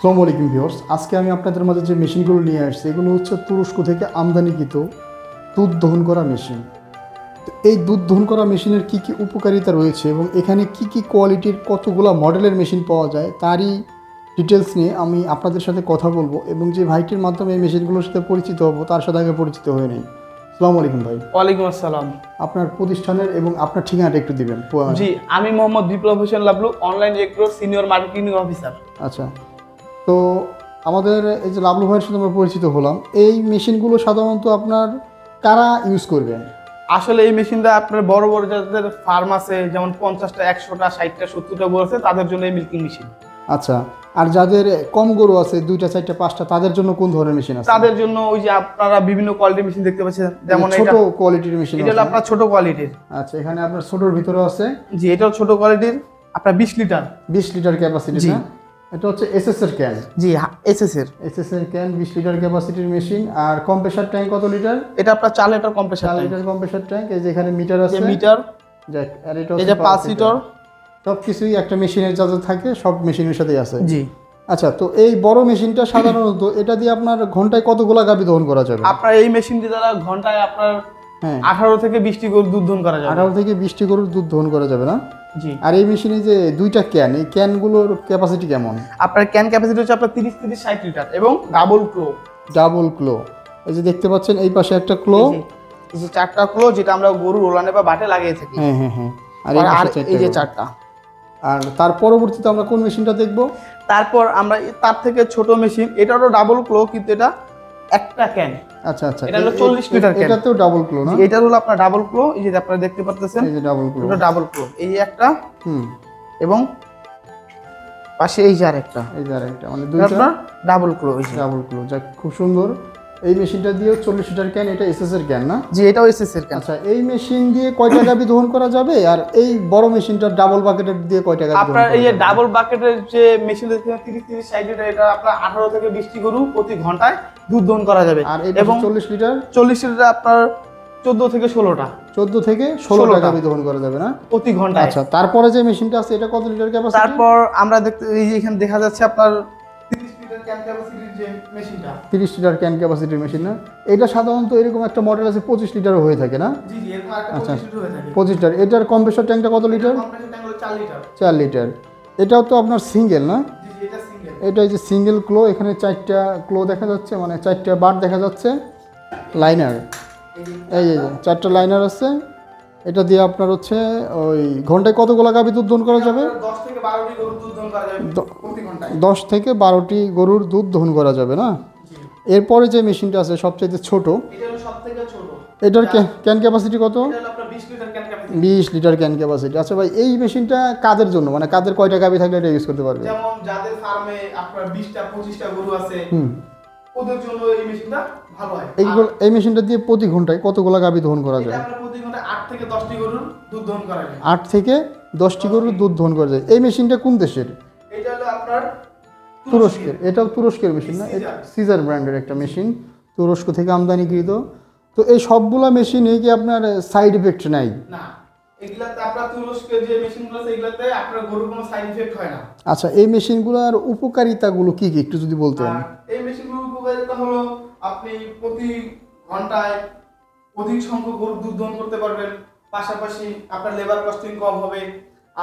আসসালামু আলাইকুম ভিউয়ার্স, আজকে আমি আপনাদের মাঝে যে মেশিনগুলো নিয়ে আসছি এগুলো হচ্ছে তুরস্ক থেকে আমদানিকৃত দুধ দহন করা মেশিন। তো এই দুধ দহন করা মেশিনের কী কী উপকারিতা রয়েছে এবং এখানে কি কি কোয়ালিটির কতগুলো মডেলের মেশিন পাওয়া যায় তারই ডিটেলস নিয়ে আমি আপনাদের সাথে কথা বলবো এবং যে ভাইটির মাধ্যমে এই মেশিনগুলোর সাথে পরিচিত হব তার সাথে আগে পরিচিত হয়ে নেই। আসসালামু আলাইকুম ভাই। ওয়ালাইকুম আসসালাম। আপনার প্রতিষ্ঠানের এবং আপনার ঠিকানাটা একটু দিবেন। জি, আমি Mohammad Biplob Hossain Lablu, online director, senior marketing officer. আচ্ছা, তো আমাদের এই যে লাভলু ভাইয়ের সাথে আমরা পরিচিত হলাম, এই মেশিনগুলো সাধারণত আপনার কারা ইউজ করবেন? আসলে এই মেশিনটা আপনার বড় বড় যাদের ফার্ম আছে, যেমন 50টা 100টা 60টা 70টা গরু আছে, তাদের জন্য এই মিল্কিং মেশিন। আচ্ছা, আর যাদের কম গরু আছে 2টা 4টা 5টা তাদের জন্য কোন ধরনের মেশিন আছে? তাদের জন্য ওই যে আপনারা বিভিন্ন কোয়ালিটির মেশিন দেখতে পাচ্ছেন, যেমন ছোট কোয়ালিটির মেশিন। এটা হলো আপনার ছোট কোয়ালিটির। আচ্ছা, এখানে আপনার ছোটর ভিতরে আছে। জি, এটাও ছোট কোয়ালিটির, আপনার 20 লিটার 20 লিটার ক্যাপাসিটি। না, এটা হচ্ছে এসএস এর ক্যান। জি, এসএস এর ক্যান 20 লিটার ক্যাপাসিটির মেশিন। আর কম্প্রেসার ট্যাঙ্ক কত লিটার? এটা আপনার 4 litre compressor 4 litre compressor tank. এই যে এখানে মিটার আছে, মিটার। যাক, আর এটা এই যে 5 লিটার। সব কিছুই একটা মেশিনের যা যা থাকে সব মেশিনের সাথেই আছে। জি। আচ্ছা, তো এই বড় মেশিনটা সাধারণত এটা দিয়ে আপনার ঘন্টায় কতগুলা গাভী দহন করা যাবে? আপনার এই মেশিনটি দ্বারা ঘন্টায় আপনার 18 থেকে 20টি গরুর দুধ দহন করা যাবে। 18 থেকে 20টি গরুর দুধ দহন করা যাবে না? জি। আর এই মেশিনে যে 2টা ক্যান, এই ক্যানগুলোর ক্যাপাসিটি কেমন? আপনার ক্যান ক্যাপাসিটি হচ্ছে আপনার 30-60 লিটার এবং ডাবল ক্লো। ডাবল ক্লো। এই যে দেখতে পাচ্ছেন এই পাশে একটা ক্লো, এই যে 4টা ক্লো, যেটা আমরা গরুর ওলানে বা বাটে লাগিয়ে থাকি। হ্যাঁ। আর এই যে 4টা। আর তার পরবর্তীতে আমরা কোন মেশিনটা দেখব? তারপর আমরা তার থেকে ছোট মেশিন, এটারও ডাবল ক্লো, কিন্তু এটা একটা ক্যান। আচ্ছা, এটা হলো 40 লিটার ক্যান। এটাতেও ডাবল ক্লো না? এটা হলো আপনার ডাবল ক্লো, এই যে আপনারা দেখতে পাচ্ছেন, এই যে ডাবল ক্লো। এটা ডাবল ক্লো, এই একটা এবং পাশে এই যে আরেকটা, মানে দুইটা ডাবল ক্লো। এই যে ডাবল ক্লো, যাক খুব সুন্দর। এই মেশিনটা দিয়ে 40 লিটার ক্যান, এটা এসএস এর ক্যান না? জি, এটাও এসএস এর ক্যান। আচ্ছা, এই মেশিন দিয়ে কয়টা গাভী দহন করা যাবে? আর এই বড় মেশিনটা ডাবল বাকেটের দিয়ে কয়টা গাভী দহন করা যাবে? আপনার এই যে ডাবল বাকেটের যে মেশিন দেখতে 30-60 লিটার, এটা আপনার 18 থেকে 20টি গরু প্রতি ঘন্টায় দুধ দহন করা যাবে। আর এবং 40 লিটার 40 লিটার আপনার 14 থেকে 16টা 14 থেকে 16টা গাভী দহন করা যাবে না প্রতি ঘন্টায়। আচ্ছা, তারপরে যে মেশিনটা আছে এটা কত লিটার ক্যাপাসিটি? তারপর আমরা দেখতে এই যে এখানে দেখা যাচ্ছে আপনার 30 লিটার ক্যান ক্যাপাসিটির যে মেশিনটা। 30 লিটার ক্যান ক্যাপাসিটির মেশিন না? এটা সাধারণত এরকম একটা মডেল আছে 25 লিটারও হয়ে থাকে না? জি, এরকম একটা 25 লিটার হয়ে থাকে। 25 লিটার। এটার কম্প্রেসর ট্যাঙ্কটা কত লিটার? কম্প্রেসর ট্যাঙ্ক হলো 4 লিটার। 4 লিটার। এটাও তো আপনার সিঙ্গেল না? জি, এটা সিঙ্গেল। এটা এই যে সিঙ্গেল ক্লো, এখানে 4টা ক্লো দেখা যাচ্ছে, মানে 4টা বার দেখা যাচ্ছে, লাইনার। এই যে 4টা লাইনার আছে। এটা দিয়ে আপনার হচ্ছে ওই ঘন্টায় কতগুলো গাভী দুধ দহন করা যাবে? 10 থেকে 12টি গরুর দুধ দহন করা যাবে প্রতি ঘন্টায়। 10 থেকে 12টি গরুর দুধ দহন করা যাবে না? এরপরে যে মেশিনটা আছে সবচেয়ে ছোট, এটা হলো সবথেকে ছোট। এটার ক্যান ক্যাপাসিটি কত? এটা হলো আপনার 20 litre can capacity. 20 litre can capacity. আচ্ছা ভাই, এই মেশিনটা কাদের জন্য, মানে কাদের কয়টা গাভী থাকলে এটা ইউজ করতে পারবে? যেমন যাদের ফার্মে আপনার 20টা 25টা গরু আছে, ওদের জন্য এই মেশিনটা ভালো হয়। এই মেশিনটা দিয়ে প্রতি ঘন্টায় কতগুলো গাভী দহন করা যায়? এটা আপনার প্রতি ঘন্টায় 8 থেকে 10টি গরুর দুধ দহন করা যায়। 8 থেকে 10টি গরুর দুধ দহন করা যায়। এই মেশিনটা কোন দেশের? এটা হলো আপনার তুরস্কের। এটাও তুরস্কের মেশিন না? সিজার ব্র্যান্ডের একটা মেশিন, তুরস্ক থেকে আমদানিকৃত। তো এই সবগুলা মেশিনে কি আপনার সাইড এফেক্ট নাই? না, এগুলাতে আপনার তুরস্কের যে মেশিনগুলো আছে এগুলাতে আপনার গরুর কোনো সাইড ইফেক্ট হয় না। আচ্ছা, এই মেশিনগুলোর উপকারিতাগুলো কি কি একটু যদি বলতেন? এই মেশিনগুলোর উপকারিতা হলো আপনি প্রতি ঘন্টায় অধিক সংখ্যক গরুর দুধ দহন করতে পারবেন, পাশাপাশি আপনার লেবার কস্টিং কম হবে,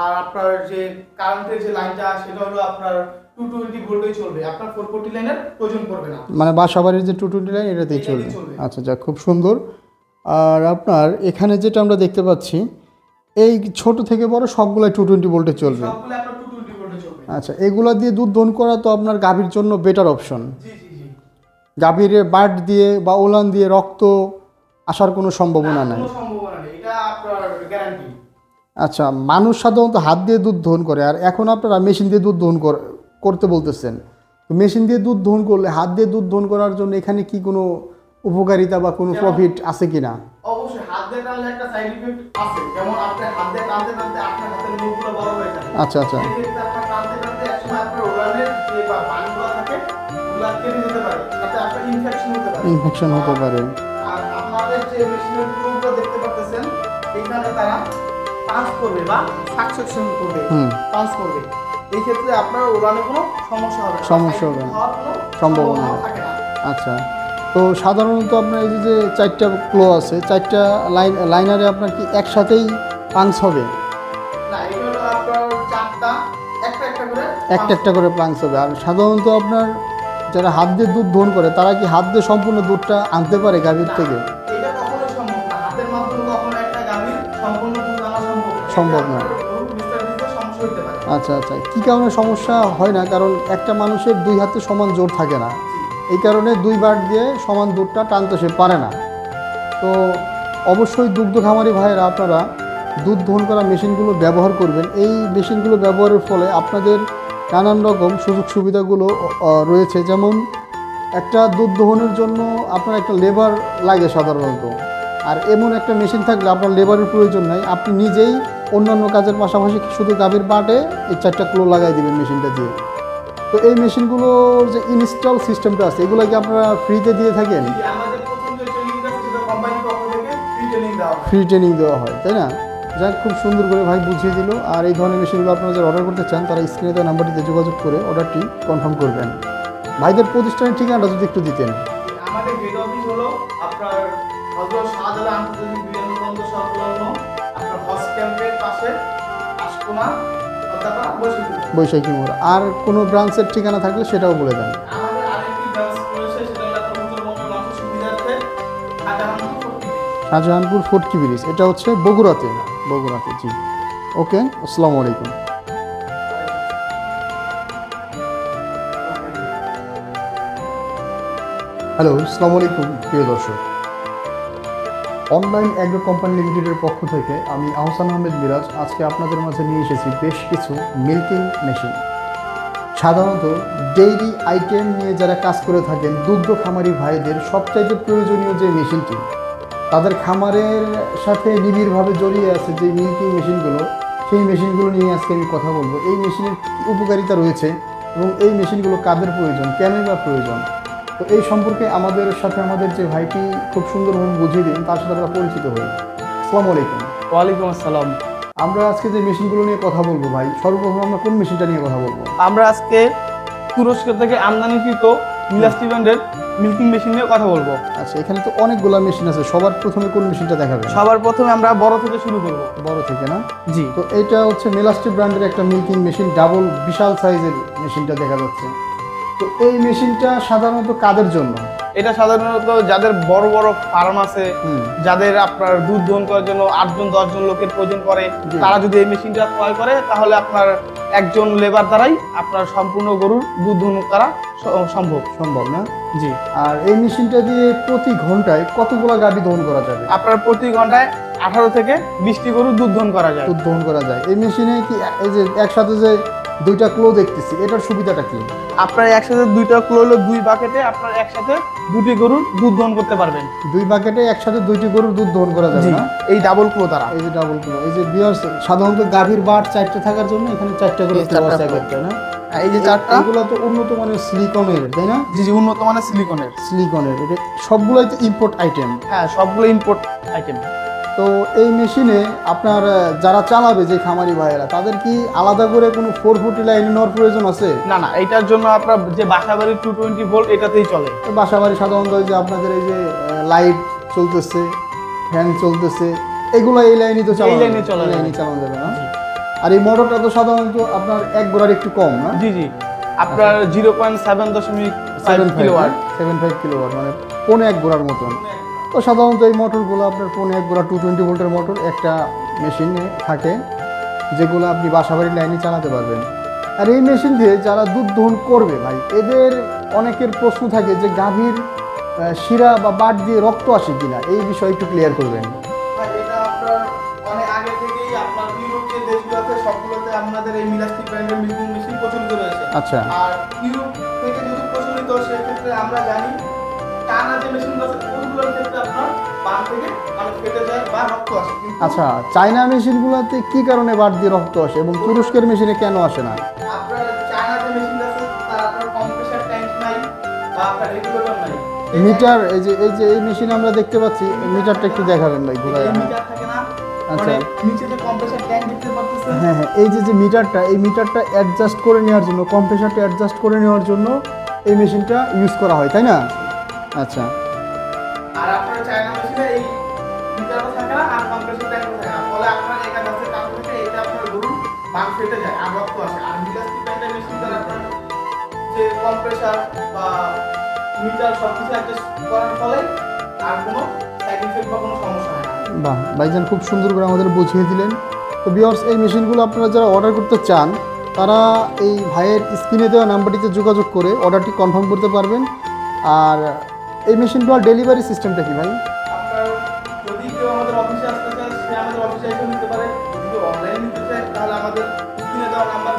আর আপনার যে কারেন্টের যে লাইনটা সেটা হলো আপনার 220 ভোল্টেই চলবে, আপনার 440 লাইনের প্রয়োজন পড়বে না। মানে বাসাবাড়ির যে 220 লাইন এটাতেই চলবে। আচ্ছা, যাক খুব সুন্দর। আর আপনার এখানে যেটা আমরা দেখতে পাচ্ছি, এই ছোট থেকে বড় সবগুলাই 220 ভোল্টে চলবে। সবগুলো আপনার 220 ভোল্টে চলবে। আচ্ছা, এগুলা দিয়ে দুধ দহন করা তো আপনার গাভীর জন্য বেটার অপশন। জি। গাভীর বাট দিয়ে বা ওলান দিয়ে রক্ত আসার কোনো সম্ভাবনা নাই। কোনো সম্ভাবনা নেই, এটা আপনার গ্যারান্টি। আচ্ছা, মানুষ সাধারণত হাত দিয়ে দুধ দহন করে, আর এখন আপনারা মেশিন দিয়ে দুধ দহন করতে বলতেছেন। তো মেশিন দিয়ে দুধ দহন করলে হাত দিয়ে দুধ দহন করার জন্য এখানে কি কোনো উপকারিতা বা কোনো প্রফিট আছে কিনা? অবশ্যই হাত দিয়ে টানলে একটা সাইড ইফেক্ট আছে, যেমন আপনি হাত দিয়ে টানতে আপনার হাতের নখগুলো বড় হয়ে যায়। আচ্ছা। এক্ষেত্রে আপনার টানতে একসময় আপনার ওলানের যে পানিগুলো থাকে ওগুলো কেটে যেতে পারে, তাতে আপনার ইনফেকশন হতে পারে। আর আপনাদের যে মেশিনের টুলগুলো দেখতে পাচ্ছেন এখানে তারা পাঞ্চ করবে বা সাকসেশন করবে, পাঞ্চ করবে। এই ক্ষেত্রে আপনার উড়ানে কোনো সমস্যা হবে না, সমস্যা হবে না। হওয়ার কোনো সম্ভাবনা সম্ভাবনা নেই। থাকে না। আচ্ছা, তো সাধারণত আপনার এই যে 4টা ক্লো আছে, 4টা লাইনারে আপনার কি একসাথেই পাঞ্চ হবে? না, এটা হলো আপনার চারটা একটা একটা করে একটা একটা করে প্লাংস হবে। আর সাধারণত আপনার যারা হাত দিয়ে দুধ দহন করে তারা কি হাত দিয়ে সম্পূর্ণ দুধটা আনতে পারে গাভীর থেকে? এটা কখনোই সম্ভব না, হাতের মাধ্যমে কখনো একটা গাভীর সম্পূর্ণ দুধ আনা সম্ভব না। গরুর বিস্তারিত সমস্যা হতে পারে। আচ্ছা আচ্ছা, কী কারণে সমস্যা হয় না? কারণ একটা মানুষের 2 হাতে সমান জোর থাকে না, এই কারণে 2 বার দিয়ে সমান দুধটা টানতে সে পারে না। তো অবশ্যই দুগ্ধ খামারি ভাইয়েরা আপনারা দুধ দহন করা মেশিনগুলো ব্যবহার করবেন। এই মেশিনগুলো ব্যবহারের ফলে আপনাদের নানান রকম সুযোগ সুবিধাগুলো রয়েছে। যেমন একটা দুধ দহনের জন্য আপনার একটা লেবার লাগে সাধারণত, আর এমন একটা মেশিন থাকলে আপনার লেবারের প্রয়োজন নাই, আপনি নিজেই অন্যান্য কাজের পাশাপাশি শুধু গাভীর বাটে এই 4টা ক্লো লাগাই দিবেন মেশিনটা দিয়ে। তো এই মেশিনগুলোর যে ইনস্টল সিস্টেমটা আছে এগুলো কি আপনারা ফ্রিতে দিয়ে থাকেন? জি, আমাদের প্রথম যে ট্রেনিংটা সেটা কোম্পানির পক্ষ থেকে ফ্রি ট্রেনিং দেওয়া হয়। ফ্রি ট্রেনিং দেওয়া হয়, তাই না? যাক, খুব সুন্দর করে ভাই বুঝিয়ে দিল। আর এই ধরনের মেশিনগুলো আপনারা যারা অর্ডার করতে চান তারা স্ক্রিনে দেওয়া নাম্বারটিতে যোগাযোগ করে অর্ডারটি কনফার্ম করবেন। ভাইদের প্রতিষ্ঠানের ঠিকানাটা যদি একটু দিতেন। আমাদের হেড অফিস হলো আপনার হযরত শাহজালাল আন্তর্জাতিক বিমানবন্দর সংলগ্ন আপনার হজ ক্যাম্পের পাশে আশকোনা কথাটা বসিয়ে। বৈশাখী মোড়। আর কোনো ব্রাঞ্চের ঠিকানা থাকলে সেটাও বলে দেন। আমাদের আরেকটি ব্রাঞ্চ রয়েছে, সেটা হলো আপনার উত্তরবঙ্গের মানুষের সুবিধার্থে শাহজাহানপুর ফটকি ব্রিজ, এটা হচ্ছে বগুড়াতে। বগুড়াতে, জি। ওকে, আসসালামু আলাইকুম। হ্যালো, আসসালামু আলাইকুম প্রিয় দর্শক। অনলাইন অ্যাগ্রো কোম্পানি লিমিটেডের পক্ষ থেকে আমি আহসান আহমেদ মিরাজ আজকে আপনাদের মাঝে নিয়ে এসেছি বেশ কিছু মিল্কিং মেশিন। সাধারণত ডেইরি আইটেম নিয়ে যারা কাজ করে থাকেন, দুগ্ধ খামারি ভাইদের সবচাইতে প্রয়োজনীয় যে মেশিনটি, তাদের খামারের সাথে নিবিড়ভাবে জড়িয়ে আছে যে মিল্কিং মেশিনগুলো, সেই মেশিনগুলো নিয়ে আজকে আমি কথা বলবো। এই মেশিনের কী উপকারিতা রয়েছে এবং এই মেশিনগুলো কাদের প্রয়োজন, কেনই বা প্রয়োজন, তো এই সম্পর্কে আমাদের সাথে আমাদের যে ভাইটি খুব সুন্দরভাবে বুঝিয়ে দিন, তার সাথে আমরা পরিচিত হই। আসসালামু আলাইকুম। ওয়ালাইকুম আসসালাম। আমরা আজকে যে মেশিনগুলো নিয়ে কথা বলবো ভাই, সর্বপ্রথম আমরা কোন মেশিনটা নিয়ে কথা বলবো? আমরা আজকে তুরস্ক থেকে আমদানিকৃত মিলাস্টি ব্র্যান্ডের মিল্কিং মেশিন নিয়ে কথা বলবো। আচ্ছা, এখানে তো অনেকগুলো মেশিন আছে, সবার প্রথমে কোন মেশিনটা দেখাবেন? সবার প্রথমে আমরা বড় থেকে শুরু করব। বড় থেকে না? জি। তো এটা হচ্ছে মেলাস্টি ব্র্যান্ডের একটা মিল্কিং মেশিন, ডাবল বিশাল সাইজের মেশিনটা দেখা যাচ্ছে। তো এই মেশিনটা সাধারণত কাদের জন্য? এটা সাধারণত যাদের বড় বড় ফার্ম আছে, যাদের আপনার দুধ দহন করার জন্য 8জন 10জন লোকের প্রয়োজন পড়ে, জি। তারা যদি এই মেশিনটা ক্রয় করে তাহলে আপনার একজন লেবার দ্বারাই আপনার সম্পূর্ণ গরুর দুধ দহন করা সম্ভব না? জি। আর এই মেশিনটা দিয়ে প্রতি ঘন্টায় কতগুলো গাভী দহন করা যাবে? আপনার প্রতি ঘন্টায় 18 থেকে 20টি গরুর দুধ দহন করা যায়। দুধ দহন করা যায়। এই মেশিনে কি এই যে একসাথে যে 2টা ক্লো দেখতেছি, এটার সুবিধাটা কি? আপনার একসাথে 2টা ক্লো হলো 2 বাকেটে আপনার একসাথে 2টি গরুর দুধ দহন করতে পারবেন। 2 বাকেটে একসাথে 2টি গরুর দুধ দহন করা যাবে না? এই ডাবল ক্লো দ্বারা। এই যে ডাবল ক্লো, এই যে বিয়ার্স, সাধারণত গাভীর বাট 4টা থাকার জন্য এখানে 4টা করে ক্লো আছে একটা, না? এই যে 4টা, এগুলো তো উন্নত মানের সিলিকনের, তাই না? জি জি, উন্নত মানের সিলিকনের। সিলিকনের, এটা সবগুলোই তো ইম্পোর্ট আইটেম। হ্যাঁ, সবগুলো ইম্পোর্ট আইটেম। তো এই মেশিনে আপনার যারা চালাবে, যে খামারি ভাইয়েরা, তাদের কি আলাদা করে কোনো 440 লাইন নেওয়ার প্রয়োজন আছে? না না, এইটার জন্য আপনার যে বাসাবাড়ির 220 ভোল্ট এটাতেই চলে। তো বাসাবাড়ি সাধারণত ওই যে আপনাদের এই যে লাইট চলতেছে, ফ্যান চলতেছে, এগুলো এই লাইনই তো চালানো, এই লাইনে চলে, এই লাইনই চালানো যাবে না? আর এই মোটরটা তো সাধারণত আপনার 1 গোড়ার একটু কম, না? জি জি, আপনার 0.7.5 কিলোওয়াট। 75 কিলোওয়াট, মানে 1.5 গোড়ার মতন। তো সাধারণত এই মোটরগুলো আপনার 1.5 গোড়া 220 ভোল্টের মোটর একটা মেশিনে থাকে, যেগুলো আপনি বাসাবাড়ির লাইনে চালাতে পারবেন। আর এই মেশিন দিয়ে যারা দুধ দহন করবে ভাই, এদের অনেকের প্রশ্ন থাকে যে গাভীর শিরা বা বাট দিয়ে রক্ত আসে কিনা, এই বিষয়ে একটু ক্লিয়ার করবেন। এটা আপনার অনেক আগে থেকেই আপনার ইউরোপ যে দেশগুলোতে সবগুলোতে আপনাদের এই মিলাস্টি ব্র্যান্ডের মিল্কিং মেশিন প্রচলিত রয়েছে। আচ্ছা। আর ইউরোপ থেকে যদি প্রচলিত, সেক্ষেত্রে আমরা জানি টানা যে মেশিনগুলো আছে ওগুলোর ক্ষেত্রে আপনার বাট থেকে মানে ফেটে যায় বা রক্ত আসে। আচ্ছা, চায়না মেশিনগুলোতে কি কারণে বাট দিয়ে রক্ত আসে এবং তুরস্কের মেশিনে কেন আসে না? আপনার চায়না যে মেশিন আছে তার আপনার কম্প্রেসার ট্যাঙ্ক নাই বা আপনার রেগুলেটর নাই। মিটার, এই যে এই মেশিনে আমরা দেখতে পাচ্ছি, মিটারটা একটু দেখাবেন ভাই ঘুরায়। মিটার থাকে না, আচ্ছা। মানে নিচে যে কম্প্রেসার ট্যাঙ্ক দেখতে পাচ্ছেন, হ্যাঁ হ্যাঁ, এই যে মিটারটা, এই মিটারটা অ্যাডজাস্ট করে নেওয়ার জন্য, কম্প্রেসারটা অ্যাডজাস্ট করে নেওয়ার জন্য এই মেশিনটা ইউজ করা হয়, তাই না? আচ্ছা আর আপনার চায়না মেশিনে এই মিটারও থাকে না আর কম্প্রেসার ট্যাঙ্কও থাকে না, ফলে আপনার একা গাছের কাজ থেকে এটা আপনার গরুর বাং ফেটে যায় আর রক্ত আসে। আর মিলাস্টিক প্যান্টের মেশিন দ্বারা আপনার যে কম্প্রেসার বা মিটার সব কিছু অ্যাডজাস্ট করার ফলে আর কোনো সাইড ইফেক্ট বা কোনো সমস্যা হয় না। বাহ, ভাইজান খুব সুন্দর করে আমাদের বুঝিয়ে দিলেন। তো ভিউয়ার্স, এই মেশিনগুলো আপনারা যারা অর্ডার করতে চান তারা এই ভাইয়ের স্ক্রিনে দেওয়া নাম্বারটিতে যোগাযোগ করে অর্ডারটি কনফার্ম করতে পারবেন। আর এই মেশিনগুলোর ডেলিভারি সিস্টেমটা কি ভাই? আপনার যদি কেউ আমাদের অফিসে আসতে চায় সে আমাদের অফিসে এসে নিতে পারে, যদি কেউ অনলাইনে নিতে চায় তাহলে আমাদের স্ক্রিনে দেওয়া নাম্বার।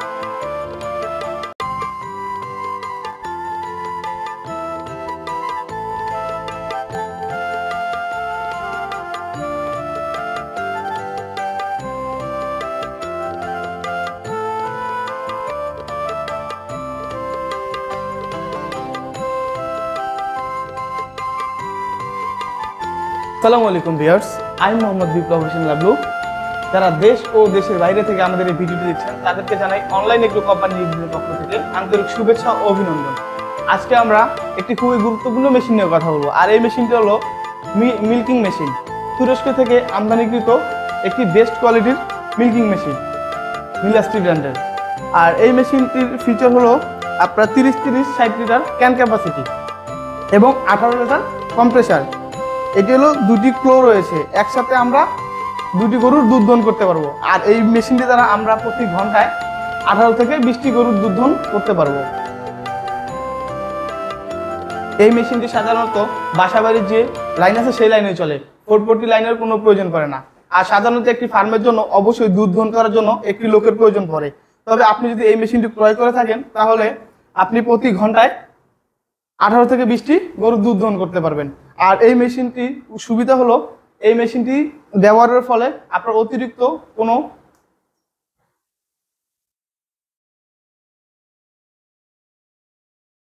আসসালামু আলাইকুম ভিউয়ার্স, আমি মোহাম্মদ বিপ্লব হোসেন লাবলু। যারা দেশ ও দেশের বাইরে থেকে আমাদের এই ভিডিওটি দেখছেন তাদেরকে জানাই অনলাইন এগ্রো কোম্পানি লিমিটেডের পক্ষ থেকে আন্তরিক শুভেচ্ছা ও অভিনন্দন। আজকে আমরা একটি খুবই গুরুত্বপূর্ণ মেশিন নিয়ে কথা বলবো। আর এই মেশিনটি হলো মিল্কিং মেশিন। তুরস্ক থেকে আমদানিকৃত একটি বেস্ট কোয়ালিটির মিল্কিং মেশিন, মিলাস্ট্রি ব্র্যান্ডের। আর এই মেশিনটির ফিচার হলো আপনার 30-60 লিটার ক্যান ক্যাপাসিটি এবং 18 লিটার কম্প্রেসার। এটি হলো দুটি ক্লো রয়েছে, একসাথে আমরা দুটি গরুর দুধ দহন করতে পারবো। আর এই মেশিনটি দ্বারা আমরা প্রতি ঘন্টায় 18 থেকে 20টি গরুর দুধ দহন করতে পারবো। এই মেশিনটি সাধারণত বাসাবাড়ির যে লাইন আছে সেই লাইনে চলে, 440 লাইনের কোনো প্রয়োজন পড়ে না। আর সাধারণত একটি ফার্মের জন্য অবশ্যই দুধ দহন করার জন্য একটি লোকের প্রয়োজন পড়ে। তবে আপনি যদি এই মেশিনটি ক্রয় করে থাকেন তাহলে আপনি প্রতি ঘন্টায় 18 থেকে 20টি গরুর দুধ দহন করতে পারবেন। আর এই মেশিনটি সুবিধা হলো এই মেশিনটি ব্যবহারের ফলে আপনার অতিরিক্ত কোনো